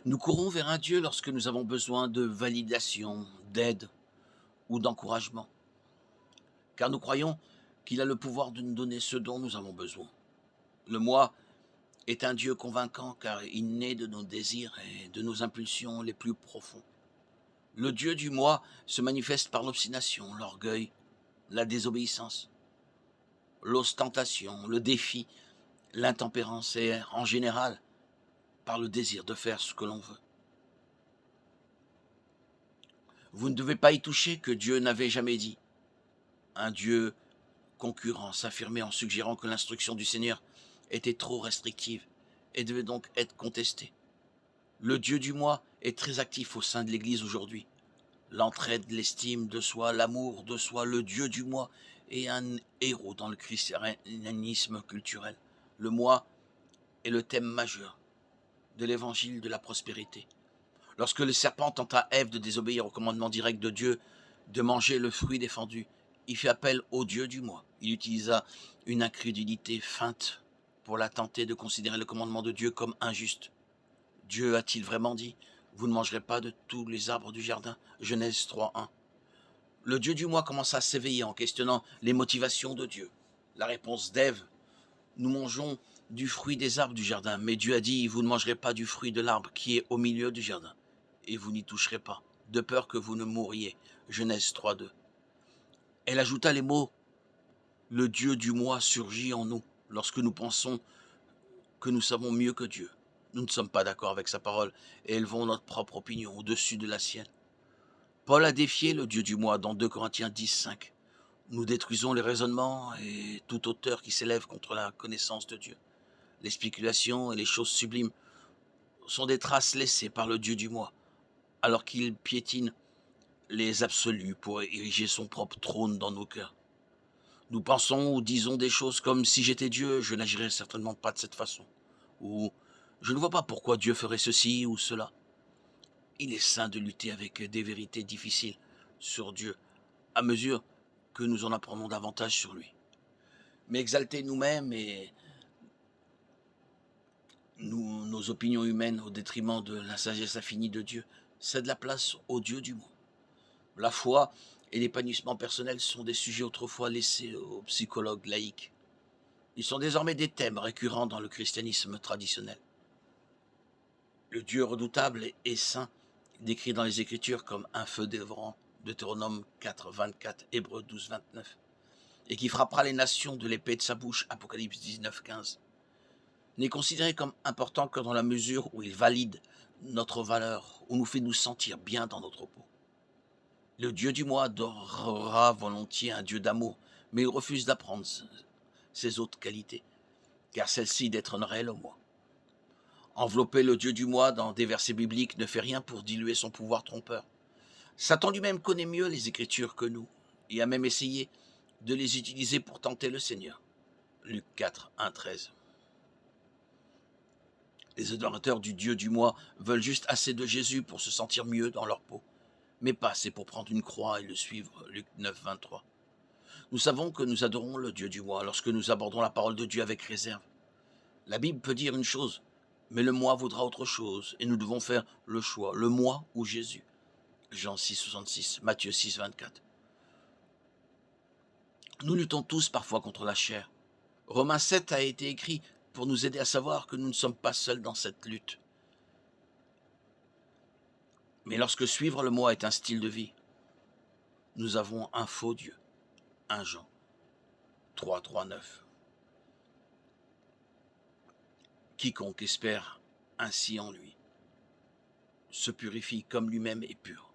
Nous courons vers un Dieu lorsque nous avons besoin de validation, d'aide ou d'encouragement, car nous croyons qu'il a le pouvoir de nous donner ce dont nous avons besoin. Le moi est un Dieu convaincant car il naît de nos désirs et de nos impulsions les plus profonds. Le Dieu du moi se manifeste par l'obstination, l'orgueil, la désobéissance, l'ostentation, le défi, l'intempérance et, en général, par le désir de faire ce que l'on veut. Vous ne devez pas y toucher que Dieu n'avait jamais dit. Un Dieu concurrent s'affirmait en suggérant que l'instruction du Seigneur était trop restrictive et devait donc être contestée. Le Dieu du moi est très actif au sein de l'Église aujourd'hui. L'entraide, l'estime de soi, l'amour de soi, le Dieu du moi est un héros dans le christianisme culturel. Le moi est le thème majeur de l'évangile de la prospérité. Lorsque le serpent tenta Ève de désobéir au commandement direct de Dieu de manger le fruit défendu, il fit appel au Dieu du moi. Il utilisa une incrédulité feinte pour la tenter de considérer le commandement de Dieu comme injuste. Dieu a-t-il vraiment dit « Vous ne mangerez pas de tous les arbres du jardin » Genèse 3.1. Le Dieu du moi commença à s'éveiller en questionnant les motivations de Dieu. La réponse d'Ève: nous mangeons du fruit des arbres du jardin, mais Dieu a dit, vous ne mangerez pas du fruit de l'arbre qui est au milieu du jardin, et vous n'y toucherez pas, de peur que vous ne mouriez. Genèse 3.2. Elle ajouta les mots, le Dieu du moi surgit en nous, lorsque nous pensons que nous savons mieux que Dieu. Nous ne sommes pas d'accord avec sa parole, et élevons notre propre opinion au-dessus de la sienne. Paul a défié le Dieu du moi dans 2 Corinthiens 10.5. Nous détruisons les raisonnements et tout auteur qui s'élève contre la connaissance de Dieu. Les spéculations et les choses sublimes sont des traces laissées par le Dieu du moi, alors qu'il piétine les absolus pour ériger son propre trône dans nos cœurs. Nous pensons ou disons des choses comme si j'étais Dieu, je n'agirais certainement pas de cette façon. Ou je ne vois pas pourquoi Dieu ferait ceci ou cela. Il est sain de lutter avec des vérités difficiles sur Dieu à mesure que nous en apprenons davantage sur lui. Mais exalter nous-mêmes et nos opinions humaines au détriment de la sagesse infinie de Dieu cède la place au Dieu du monde. La foi et l'épanouissement personnel sont des sujets autrefois laissés aux psychologues laïcs. Ils sont désormais des thèmes récurrents dans le christianisme traditionnel. Le Dieu redoutable et saint, décrit dans les Écritures comme un feu dévorant, Deutéronome 4, 24, Hébreux 12, 29, et qui frappera les nations de l'épée de sa bouche, Apocalypse 19, 15, n'est considéré comme important que dans la mesure où il valide notre valeur, où nous fait nous sentir bien dans notre peau. Le Dieu du moi adorera volontiers un Dieu d'amour, mais il refuse d'apprendre ses autres qualités, car celle-ci détrônerait le moi. Envelopper le Dieu du moi dans des versets bibliques ne fait rien pour diluer son pouvoir trompeur. Satan lui-même connaît mieux les Écritures que nous, et a même essayé de les utiliser pour tenter le Seigneur. Luc 4, 1, 13. Les adorateurs du Dieu du moi veulent juste assez de Jésus pour se sentir mieux dans leur peau, mais pas assez pour prendre une croix et le suivre. Luc 9, 23. Nous savons que nous adorons le Dieu du moi lorsque nous abordons la parole de Dieu avec réserve. La Bible peut dire une chose, mais le moi voudra autre chose, et nous devons faire le choix, le moi ou Jésus. Jean 6, 66, Matthieu 6, 24. Nous luttons tous parfois contre la chair. Romains 7 a été écrit pour nous aider à savoir que nous ne sommes pas seuls dans cette lutte. Mais lorsque suivre le moi est un style de vie, nous avons un faux Dieu. 1 Jean 3, 3, 9. Quiconque espère ainsi en lui se purifie comme lui-même est pur.